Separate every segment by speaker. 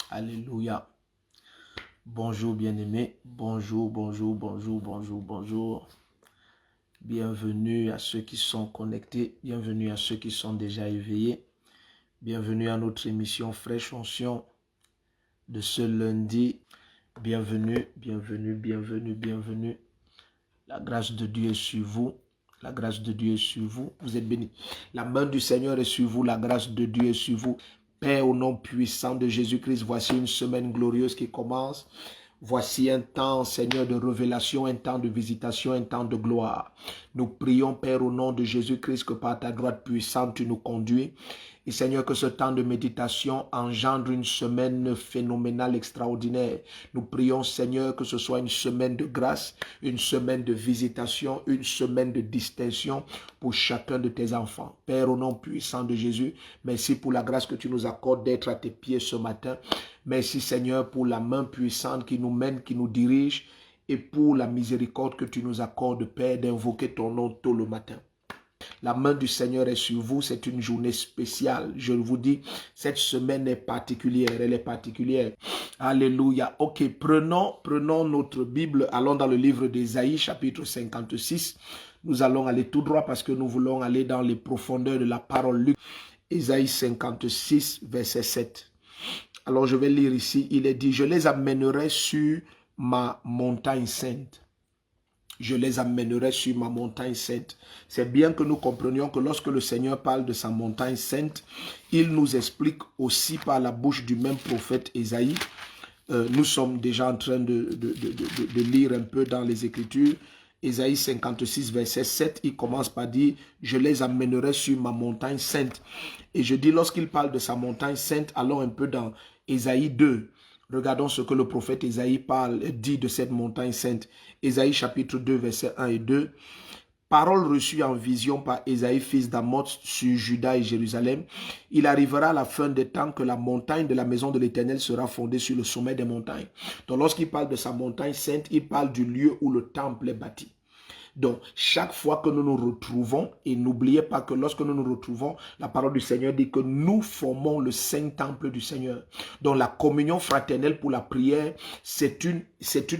Speaker 1: Alléluia. Bonjour bien-aimés. Bonjour, bonjour, bonjour, bonjour, bonjour. Bienvenue à ceux qui sont connectés. Bienvenue à ceux qui sont déjà éveillés. Bienvenue à notre émission Fraîche Onction de ce lundi. Bienvenue, bienvenue, bienvenue, bienvenue. La grâce de Dieu est sur vous. La grâce de Dieu est sur vous. Vous êtes bénis. La main du Seigneur est sur vous. La grâce de Dieu est sur vous. Père, au nom puissant de Jésus-Christ, voici une semaine glorieuse qui commence. Voici un temps, Seigneur, de révélation, un temps de visitation, un temps de gloire. Nous prions, Père, au nom de Jésus-Christ, que par ta droite puissante, tu nous conduis. Et Seigneur, que ce temps de méditation engendre une semaine phénoménale, extraordinaire. Nous prions, Seigneur, que ce soit une semaine de grâce, une semaine de visitation, une semaine de distinction pour chacun de tes enfants. Père, au nom puissant de Jésus, merci pour la grâce que tu nous accordes d'être à tes pieds ce matin. Merci, Seigneur, pour la main puissante qui nous mène, qui nous dirige, et pour la miséricorde que tu nous accordes, Père, d'invoquer ton nom tôt le matin. La main du Seigneur est sur vous, c'est une journée spéciale. Je vous dis, cette semaine est particulière, elle est particulière. Alléluia. Ok, prenons notre Bible, allons dans le livre d'Ésaïe, chapitre 56. Nous allons aller tout droit parce que nous voulons aller dans les profondeurs de la parole. Luc, Ésaïe 56, verset 7. Alors je vais lire ici, il est dit, je les amènerai sur ma montagne sainte. Je les amènerai sur ma montagne sainte. C'est bien que nous comprenions que lorsque le Seigneur parle de sa montagne sainte, il nous explique aussi par la bouche du même prophète Ésaïe. Nous sommes déjà en train de lire un peu dans les Écritures. Ésaïe 56, verset 7, il commence par dire « Je les amènerai sur ma montagne sainte ». Et je dis, lorsqu'il parle de sa montagne sainte, allons un peu dans Ésaïe 2. Regardons ce que le prophète Ésaïe dit de cette montagne sainte. Ésaïe chapitre 2, versets 1 et 2. Parole reçue en vision par Ésaïe, fils d'Amoz, sur Juda et Jérusalem. Il arrivera à la fin des temps que la montagne de la maison de l'Éternel sera fondée sur le sommet des montagnes. Donc lorsqu'il parle de sa montagne sainte, il parle du lieu où le temple est bâti. Donc, chaque fois que nous nous retrouvons, et n'oubliez pas que lorsque nous nous retrouvons, la parole du Seigneur dit que nous formons le saint temple du Seigneur. Donc, la communion fraternelle pour la prière, c'est une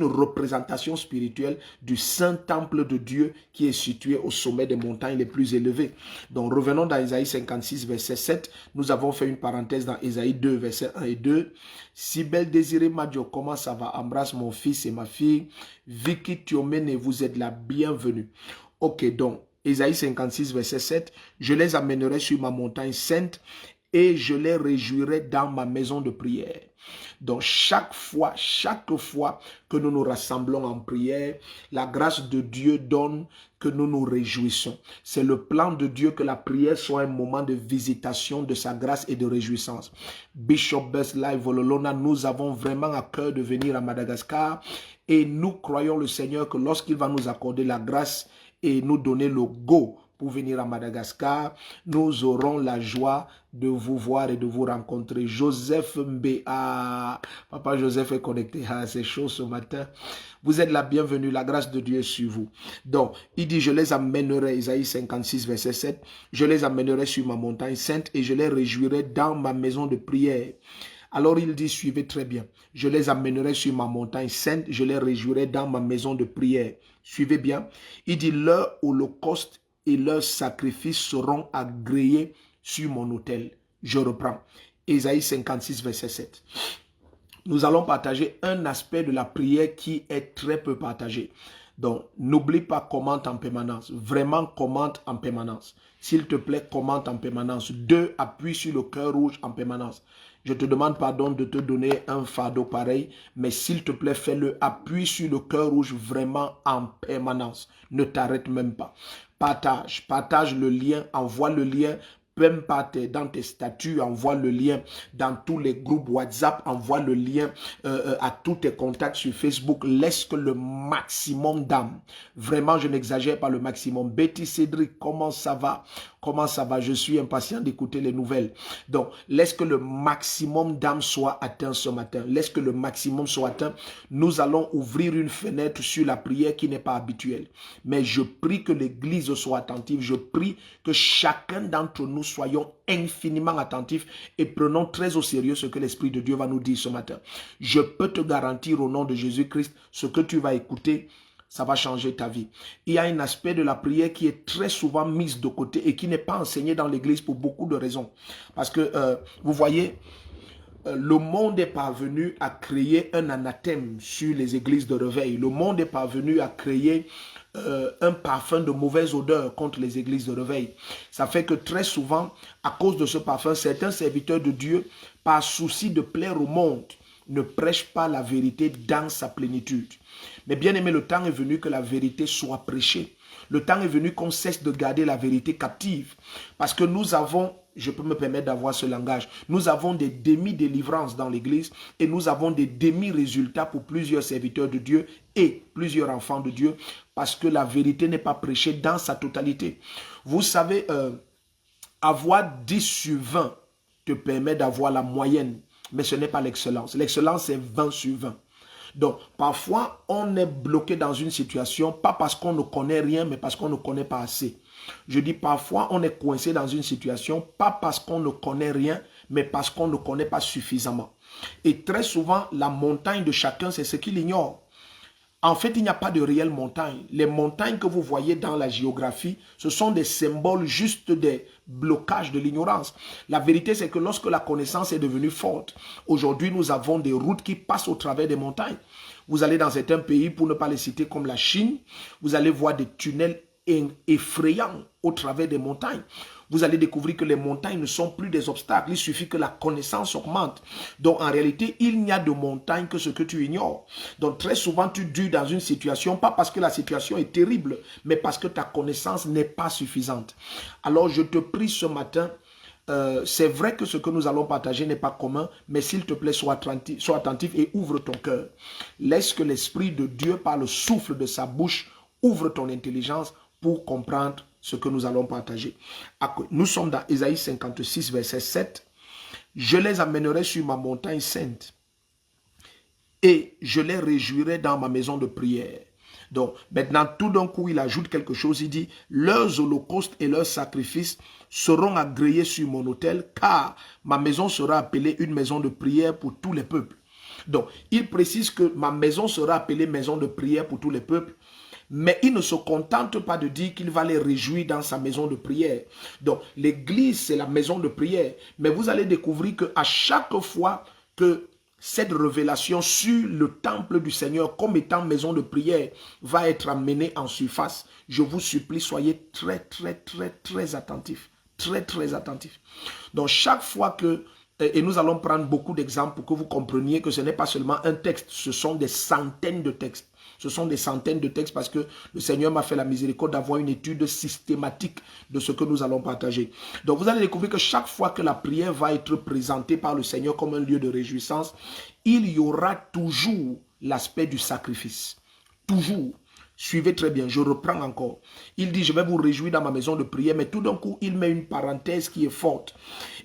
Speaker 1: représentation spirituelle du saint temple de Dieu qui est situé au sommet des montagnes les plus élevées. Donc, revenons dans Ésaïe 56, verset 7. Nous avons fait une parenthèse dans Ésaïe 2, verset 1 et 2. Si belle désirée Madio, comment ça va? Embrasse mon fils et ma fille. Vicky Thiomène, vous êtes la bienvenue. Ok, donc, Ésaïe 56, verset 7. Je les amènerai sur ma montagne sainte et je les réjouirai dans ma maison de prière. Donc, chaque fois que nous nous rassemblons en prière, la grâce de Dieu donne que nous nous réjouissons. C'est le plan de Dieu que la prière soit un moment de visitation de sa grâce et de réjouissance. Bishop Best Live Vololona, nous avons vraiment à cœur de venir à Madagascar et nous croyons le Seigneur que lorsqu'il va nous accorder la grâce et nous donner le go pour venir à Madagascar, nous aurons la joie de vous voir et de vous rencontrer. Joseph Mbéa, Papa Joseph est connecté, c'est chaud ce matin. Vous êtes la bienvenue, la grâce de Dieu est sur vous. Donc, il dit, je les amènerai, Ésaïe 56, verset 7, je les amènerai sur ma montagne sainte et je les réjouirai dans ma maison de prière. Alors il dit, suivez très bien, je les amènerai sur ma montagne sainte, je les réjouirai dans ma maison de prière. Suivez bien, il dit, leur holocauste et leurs sacrifices seront agréés sur mon autel. Je reprends. Ésaïe 56, verset 7. Nous allons partager un aspect de la prière qui est très peu partagé. Donc, n'oublie pas, commente en permanence. Vraiment, commente en permanence. S'il te plaît, commente en permanence. 2, appuie sur le cœur rouge en permanence. Je te demande pardon de te donner un fardeau pareil, mais s'il te plaît, fais-le. Appuie sur le cœur rouge vraiment en permanence. Ne t'arrête même pas. Partage le lien, envoie le lien. Même pas dans tes statuts, envoie le lien dans tous les groupes WhatsApp, envoie le lien à tous tes contacts sur Facebook. Laisse que le maximum d'âmes, vraiment je n'exagère pas, le maximum. Betty Cédric, comment ça va? Comment ça va? Je suis impatient d'écouter les nouvelles. Donc, laisse que le maximum d'âmes soit atteint ce matin. Laisse que le maximum soit atteint. Nous allons ouvrir une fenêtre sur la prière qui n'est pas habituelle. Mais je prie que l'Église soit attentive. Je prie que chacun d'entre nous soyons infiniment attentifs et prenons très au sérieux ce que l'Esprit de Dieu va nous dire ce matin. Je peux te garantir au nom de Jésus-Christ, ce que tu vas écouter, ça va changer ta vie. Il y a un aspect de la prière qui est très souvent mis de côté et qui n'est pas enseigné dans l'église pour beaucoup de raisons. Parce que, vous voyez, le monde est parvenu à créer un anathème sur les églises de réveil. Le monde est parvenu à créer un parfum de mauvaise odeur contre les églises de réveil. Ça fait que très souvent, à cause de ce parfum, certains serviteurs de Dieu, par souci de plaire au monde, ne prêchent pas la vérité dans sa plénitude. Mais bien aimé, le temps est venu que la vérité soit prêchée. Le temps est venu qu'on cesse de garder la vérité captive. Parce que nous avons, je peux me permettre d'avoir ce langage, nous avons des demi-délivrances dans l'église et nous avons des demi-résultats pour plusieurs serviteurs de Dieu et plusieurs enfants de Dieu parce que la vérité n'est pas prêchée dans sa totalité. Vous savez, avoir 10 sur 20 te permet d'avoir la moyenne, mais ce n'est pas l'excellence. L'excellence, c'est 20 sur 20. Donc, parfois, on est bloqué dans une situation, pas parce qu'on ne connaît rien, mais parce qu'on ne connaît pas assez. Je dis parfois, on est coincé dans une situation, pas parce qu'on ne connaît rien, mais parce qu'on ne connaît pas suffisamment. Et très souvent, la montagne de chacun, c'est ce qu'il ignore. En fait, il n'y a pas de réelle montagne. Les montagnes que vous voyez dans la géographie, ce sont des symboles juste des blocages de l'ignorance. La vérité, c'est que lorsque la connaissance est devenue forte, aujourd'hui, nous avons des routes qui passent au travers des montagnes. Vous allez dans certains pays, pour ne pas les citer comme la Chine, vous allez voir des tunnels effrayants au travers des montagnes. Vous allez découvrir que les montagnes ne sont plus des obstacles. Il suffit que la connaissance augmente. Donc, en réalité, il n'y a de montagne que ce que tu ignores. Donc, très souvent, tu dures dans une situation, pas parce que la situation est terrible, mais parce que ta connaissance n'est pas suffisante. Alors, je te prie ce matin, c'est vrai que ce que nous allons partager n'est pas commun, mais s'il te plaît, sois attentif et ouvre ton cœur. Laisse que l'Esprit de Dieu, par le souffle de sa bouche, ouvre ton intelligence pour comprendre ce que nous allons partager. Nous sommes dans Ésaïe 56, verset 7. Je les amènerai sur ma montagne sainte et je les réjouirai dans ma maison de prière. Donc, maintenant, tout d'un coup, il ajoute quelque chose. Il dit, leurs holocaustes et leurs sacrifices seront agréés sur mon autel, car ma maison sera appelée une maison de prière pour tous les peuples. Donc, il précise que ma maison sera appelée maison de prière pour tous les peuples. Mais il ne se contente pas de dire qu'il va les réjouir dans sa maison de prière. Donc, l'église, c'est la maison de prière. Mais vous allez découvrir qu'à chaque fois que cette révélation sur le temple du Seigneur comme étant maison de prière va être amenée en surface, je vous supplie, soyez très attentifs. Très attentifs. Donc, chaque fois que, et nous allons prendre beaucoup d'exemples pour que vous compreniez que ce n'est pas seulement un texte, ce sont des centaines de textes. Ce sont des centaines de textes parce que le Seigneur m'a fait la miséricorde d'avoir une étude systématique de ce que nous allons partager. Donc vous allez découvrir que chaque fois que la prière va être présentée par le Seigneur comme un lieu de réjouissance, il y aura toujours l'aspect du sacrifice. Toujours. Suivez très bien, je reprends encore. Il dit, je vais vous réjouir dans ma maison de prière, mais tout d'un coup, il met une parenthèse qui est forte.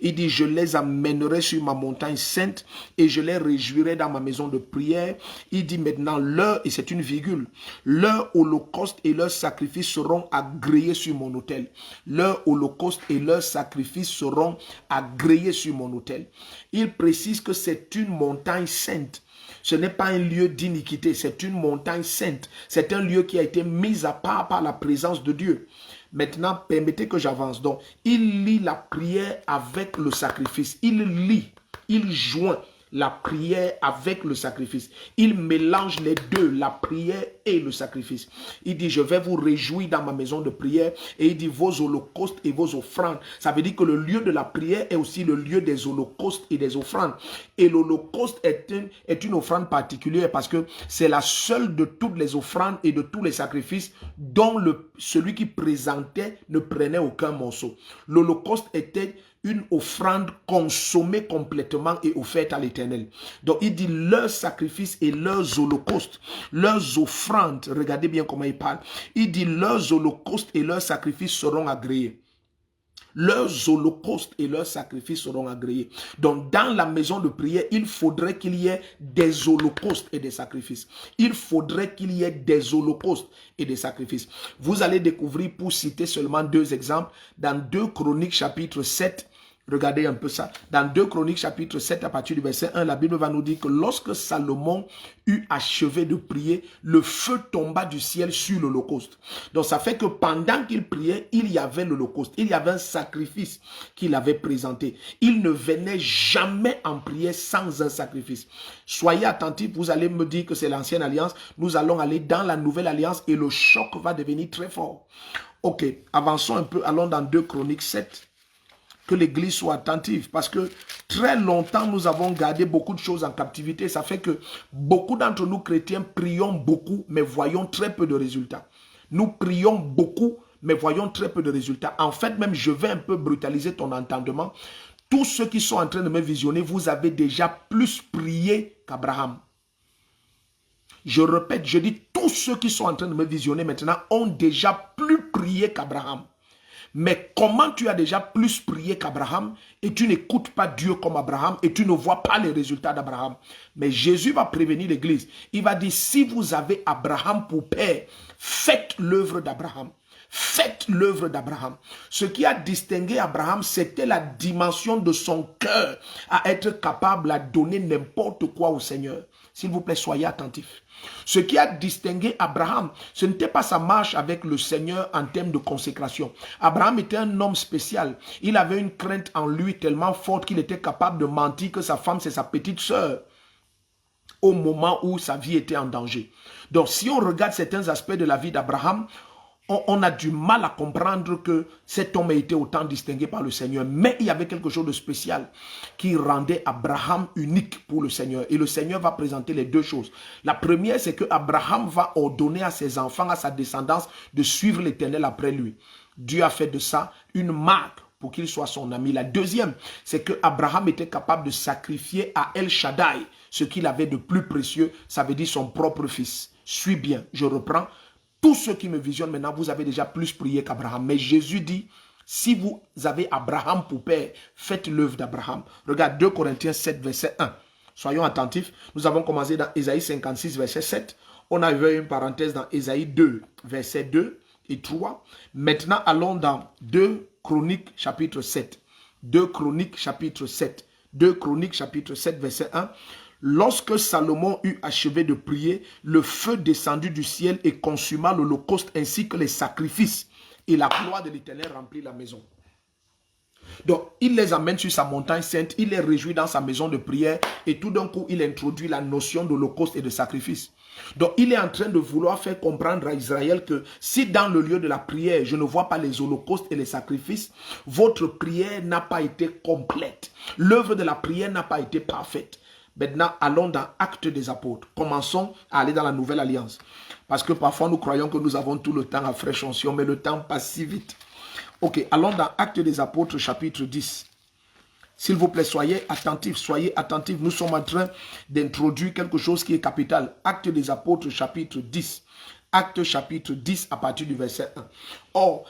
Speaker 1: Il dit, je les amènerai sur ma montagne sainte et je les réjouirai dans ma maison de prière. Il dit maintenant, et c'est une virgule, leur holocauste et leurs sacrifices seront agréés sur mon autel. Leur holocauste et leurs sacrifices seront agréés sur mon autel. Il précise que c'est une montagne sainte. Ce n'est pas un lieu d'iniquité, c'est une montagne sainte. C'est un lieu qui a été mis à part par la présence de Dieu. Maintenant, permettez que j'avance. Donc, il lie la prière avec le sacrifice. Il joint la prière avec le sacrifice. Il mélange les deux, la prière et le sacrifice. Il dit, je vais vous réjouir dans ma maison de prière. Et il dit, vos holocaustes et vos offrandes. Ça veut dire que le lieu de la prière est aussi le lieu des holocaustes et des offrandes. Et l'holocauste est une offrande particulière parce que c'est la seule de toutes les offrandes et de tous les sacrifices dont celui qui présentait ne prenait aucun morceau. L'holocauste était une offrande consommée complètement et offerte à l'Éternel. Donc il dit leurs sacrifices et leurs holocaustes, leurs offrandes, regardez bien comment il parle. Il dit leurs holocaustes et leurs sacrifices seront agréés. leurs holocaustes et leurs sacrifices seront agréés. Donc, dans la maison de prière, il faudrait qu'il y ait des holocaustes et des sacrifices. Il faudrait qu'il y ait des holocaustes et des sacrifices. Vous allez découvrir, pour citer seulement 2 exemples, dans 2 Chroniques chapitre 7, regardez un peu ça. Dans 2 Chroniques chapitre 7, à partir du verset 1, la Bible va nous dire que lorsque Salomon eut achevé de prier, le feu tomba du ciel sur l'holocauste. Donc ça fait que pendant qu'il priait, il y avait l'holocauste. Il y avait un sacrifice qu'il avait présenté. Il ne venait jamais en prière sans un sacrifice. Soyez attentifs, vous allez me dire que c'est l'ancienne alliance. Nous allons aller dans la nouvelle alliance et le choc va devenir très fort. Ok, avançons un peu, allons dans 2 Chroniques 7. Que l'Église soit attentive, parce que très longtemps, nous avons gardé beaucoup de choses en captivité. Ça fait que beaucoup d'entre nous chrétiens prions beaucoup, mais voyons très peu de résultats. Nous prions beaucoup, mais voyons très peu de résultats. En fait, même, je vais un peu brutaliser ton entendement. Tous ceux qui sont en train de me visionner, vous avez déjà plus prié qu'Abraham. Je répète, je dis, tous ceux qui sont en train de me visionner maintenant ont déjà plus prié qu'Abraham. Mais comment tu as déjà plus prié qu'Abraham et tu n'écoutes pas Dieu comme Abraham et tu ne vois pas les résultats d'Abraham? Mais Jésus va prévenir l'Église. Il va dire, si vous avez Abraham pour père, faites l'œuvre d'Abraham. Faites l'œuvre d'Abraham. Ce qui a distingué Abraham, c'était la dimension de son cœur à être capable à donner n'importe quoi au Seigneur. S'il vous plaît, soyez attentifs. Ce qui a distingué Abraham, ce n'était pas sa marche avec le Seigneur en termes de consécration. Abraham était un homme spécial. Il avait une crainte en lui tellement forte qu'il était capable de mentir que sa femme, c'est sa petite sœur, au moment où sa vie était en danger. Donc, si on regarde certains aspects de la vie d'Abraham, on a du mal à comprendre que cet homme a été autant distingué par le Seigneur. Mais il y avait quelque chose de spécial qui rendait Abraham unique pour le Seigneur. Et le Seigneur va présenter les 2 choses. La première, c'est que Abraham va ordonner à ses enfants, à sa descendance, de suivre l'Éternel après lui. Dieu a fait de ça une marque pour qu'il soit son ami. La deuxième, c'est que Abraham était capable de sacrifier à El Shaddai ce qu'il avait de plus précieux, ça veut dire son propre fils. Suis bien, je reprends. Tous ceux qui me visionnent maintenant, vous avez déjà plus prié qu'Abraham. Mais Jésus dit, si vous avez Abraham pour père, faites l'œuvre d'Abraham. Regarde 2 Corinthiens 7, verset 1. Soyons attentifs. Nous avons commencé dans Ésaïe 56, verset 7. On a eu une parenthèse dans Ésaïe 2, verset 2 et 3. Maintenant, allons dans 2 Chroniques, chapitre 7. 2 Chroniques, chapitre 7. 2 Chroniques, chapitre 7, verset 1. Lorsque Salomon eut achevé de prier, le feu descendit du ciel et consuma l'holocauste ainsi que les sacrifices. Et la gloire de l'Éternel remplit la maison. Donc, il les amène sur sa montagne sainte, il les réjouit dans sa maison de prière et tout d'un coup, il introduit la notion d'holocauste et de sacrifice. Donc, il est en train de vouloir faire comprendre à Israël que si dans le lieu de la prière, je ne vois pas les holocaustes et les sacrifices, votre prière n'a pas été complète. L'œuvre de la prière n'a pas été parfaite. Maintenant, allons dans Actes des Apôtres. Commençons à aller dans la Nouvelle Alliance. Parce que parfois, nous croyons que nous avons tout le temps à fraîche onction, mais le temps passe si vite. Ok, allons dans Actes des Apôtres, chapitre 10. S'il vous plaît, soyez attentifs, soyez attentifs. Nous sommes en train d'introduire quelque chose qui est capital. Actes des Apôtres, chapitre 10. Actes, chapitre 10, à partir du verset 1. Or,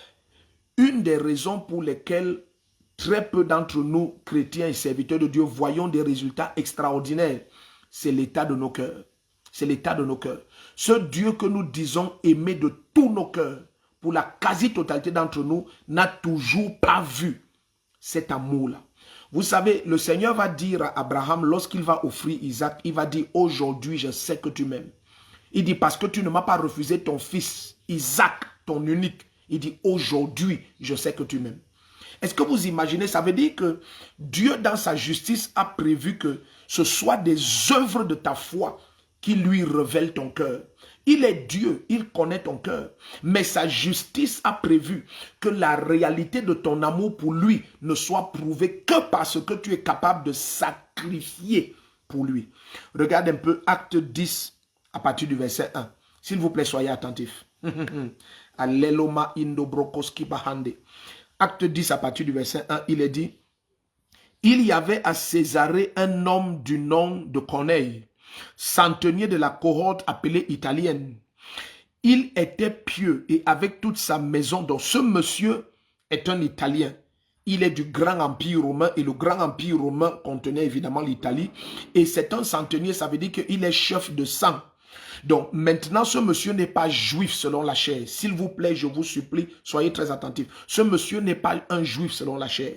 Speaker 1: une des raisons pour lesquelles très peu d'entre nous, chrétiens et serviteurs de Dieu, voyons des résultats extraordinaires, c'est l'état de nos cœurs. C'est l'état de nos cœurs. Ce Dieu que nous disons aimer de tous nos cœurs, pour la quasi-totalité d'entre nous, n'a toujours pas vu cet amour-là. Vous savez, le Seigneur va dire à Abraham, lorsqu'il va offrir Isaac, il va dire, aujourd'hui, je sais que tu m'aimes. Il dit, parce que tu ne m'as pas refusé ton fils, Isaac, ton unique. Il dit, aujourd'hui, je sais que tu m'aimes. Est-ce que vous imaginez, ça veut dire que Dieu, dans sa justice, a prévu que ce soit des œuvres de ta foi qui lui révèlent ton cœur. Il est Dieu, il connaît ton cœur. Mais sa justice a prévu que la réalité de ton amour pour lui ne soit prouvée que parce que tu es capable de sacrifier pour lui. Regarde un peu Acte 10 à partir du verset 1. S'il vous plaît, soyez attentifs. Aleloma indobrokoski bahande. Acte 10 à partir du verset 1, il est dit, il y avait à Césarée un homme du nom de Corneille, centenier de la cohorte appelée italienne. Il était pieux et avec toute sa maison, donc ce monsieur est un Italien. Il est du grand empire romain et le grand empire romain contenait évidemment l'Italie. Et c'est un centenier, ça veut dire qu'il est chef de 100. Donc maintenant, ce monsieur n'est pas juif selon la chair. S'il vous plaît, je vous supplie, soyez très attentifs. Ce monsieur n'est pas un juif selon la chair.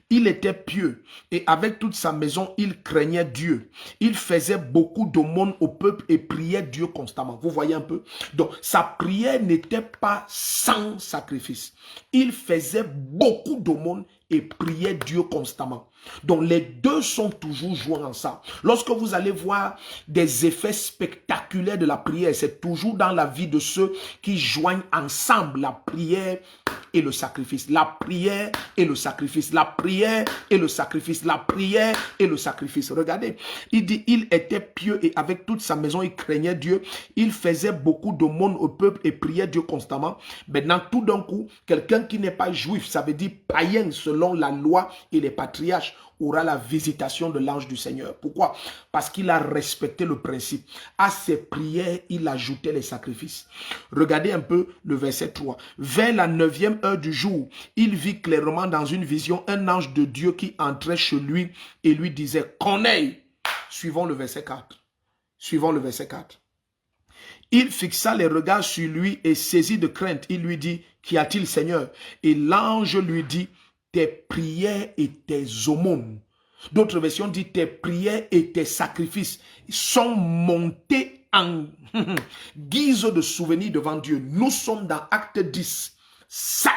Speaker 1: Il était pieux et avec toute sa maison, il craignait Dieu. Il faisait beaucoup d'aumônes au peuple et priait Dieu constamment. Vous voyez un peu? Donc, sa prière n'était pas sans sacrifice. Il faisait beaucoup d'aumônes et priait Dieu constamment. Donc, les deux sont toujours joints ensemble. Lorsque vous allez voir des effets spectaculaires de la prière, c'est toujours dans la vie de ceux qui joignent ensemble la prière et le sacrifice. La prière et le sacrifice. La prière et le sacrifice. La prière et le sacrifice. Regardez, il dit, il était pieux et avec toute sa maison, il craignait Dieu. Il faisait beaucoup d'aumônes au peuple et priait Dieu constamment. Maintenant, tout d'un coup, quelqu'un qui n'est pas juif, ça veut dire païen selon la loi et les patriarches, aura la visitation de l'ange du Seigneur. Pourquoi? Parce qu'il a respecté le principe. À ses prières, il ajoutait les sacrifices. Regardez un peu le verset 3. Vers la 9e heure du jour, il vit clairement dans une vision un ange de Dieu qui entrait chez lui et lui disait, Corneille. Suivons le verset 4. Suivons le verset 4. Il fixa les regards sur lui et saisi de crainte, il lui dit, qu'y a-t-il, Seigneur? Et l'ange lui dit, tes prières et tes aumônes. D'autres versions disent tes prières et tes sacrifices sont montés en guise de souvenir devant Dieu. Nous sommes dans Acte 10. Ça,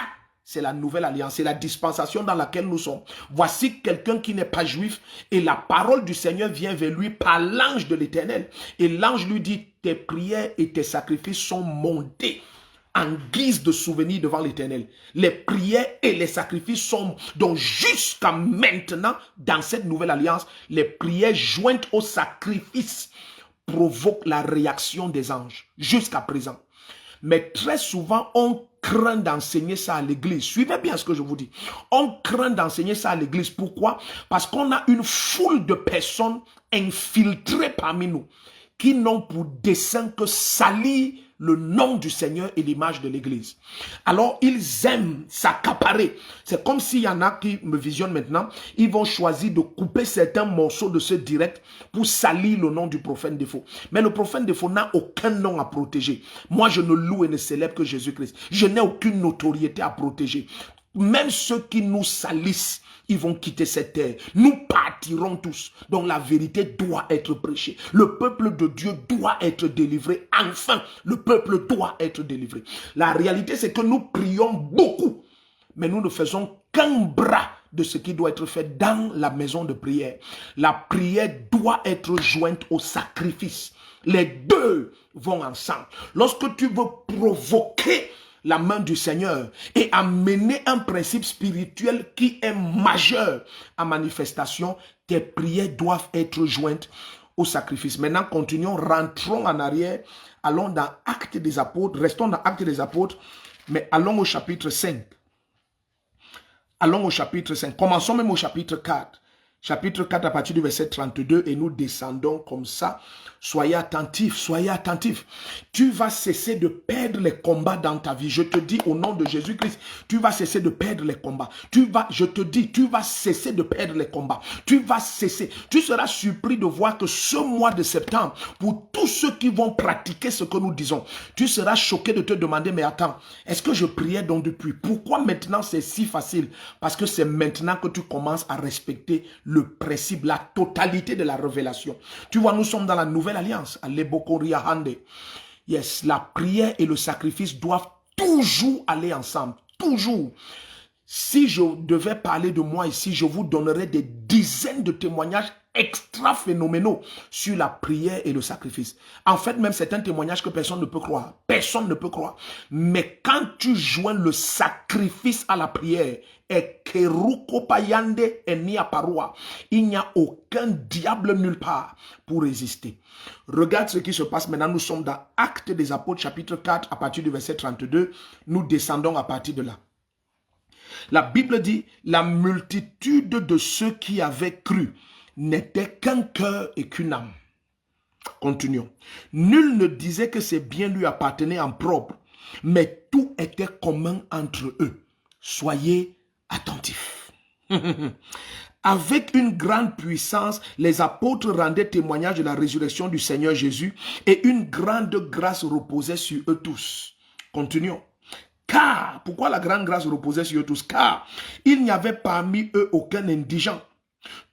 Speaker 1: c'est la nouvelle alliance, c'est la dispensation dans laquelle nous sommes. Voici quelqu'un qui n'est pas juif et la parole du Seigneur vient vers lui par l'ange de l'Éternel. Et l'ange lui dit, tes prières et tes sacrifices sont montés en guise de souvenir devant l'Éternel. Les prières et les sacrifices sont donc jusqu'à maintenant, dans cette nouvelle alliance, les prières jointes au sacrifice provoquent la réaction des anges, jusqu'à présent. Mais très souvent, on craint d'enseigner ça à l'église. Suivez bien ce que je vous dis. On craint d'enseigner ça à l'église. Pourquoi? Parce qu'on a une foule de personnes infiltrées parmi nous qui n'ont pour dessein que salir le nom du Seigneur et l'image de l'église. Alors, ils aiment s'accaparer. C'est comme s'il y en a qui me visionnent maintenant, ils vont choisir de couper certains morceaux de ce direct pour salir le nom du prophète de faux. Mais le prophète de faux n'a aucun nom à protéger. Moi, je ne loue et ne célèbre que Jésus-Christ. Je n'ai aucune notoriété à protéger. Même ceux qui nous salissent, ils vont quitter cette terre. Nous partirons tous. Donc la vérité doit être prêchée. Le peuple de Dieu doit être délivré. Enfin, le peuple doit être délivré. La réalité, c'est que nous prions beaucoup. Mais nous ne faisons qu'un bras de ce qui doit être fait dans la maison de prière. La prière doit être jointe au sacrifice. Les deux vont ensemble. Lorsque tu veux provoquer la main du Seigneur et amener un principe spirituel qui est majeur à manifestation, tes prières doivent être jointes au sacrifice. Maintenant, continuons, rentrons en arrière, allons dans Actes des Apôtres, restons dans Actes des Apôtres, mais allons au chapitre 5. Allons au chapitre 5, commençons même au chapitre 4. Chapitre 4 à partir du verset 32 et nous descendons comme ça. Soyez attentifs, soyez attentifs. Tu vas cesser de perdre les combats dans ta vie. Je te dis au nom de Jésus-Christ, tu vas cesser de perdre les combats. Je te dis, tu vas cesser de perdre les combats. Tu vas cesser. Tu seras surpris de voir que ce mois de septembre, pour tous ceux qui vont pratiquer ce que nous disons, tu seras choqué de te demander, mais attends, est-ce que je priais donc depuis? Pourquoi maintenant c'est si facile? Parce que c'est maintenant que tu commences à respecter le principe, la totalité de la révélation. Tu vois, nous sommes dans la nouvelle alliance. Yes, la prière et le sacrifice doivent toujours aller ensemble. Toujours. Si je devais parler de moi ici, je vous donnerais des dizaines de témoignages extra phénoménaux sur la prière et le sacrifice. En fait, même c'est un témoignage que personne ne peut croire. Personne ne peut croire. Mais quand tu joins le sacrifice à la prière, il n'y a aucun diable nulle part pour résister. Regarde ce qui se passe maintenant. Nous sommes dans Actes des Apôtres, chapitre 4, à partir du verset 32. Nous descendons à partir de là. La Bible dit, la multitude de ceux qui avaient cru n'était qu'un cœur et qu'une âme. Continuons. Nul ne disait que ses biens lui appartenaient en propre, mais tout était commun entre eux. Soyez attentifs. Avec une grande puissance, les apôtres rendaient témoignage de la résurrection du Seigneur Jésus et une grande grâce reposait sur eux tous. Continuons. Car, pourquoi la grande grâce reposait sur eux tous? Car il n'y avait parmi eux aucun indigent.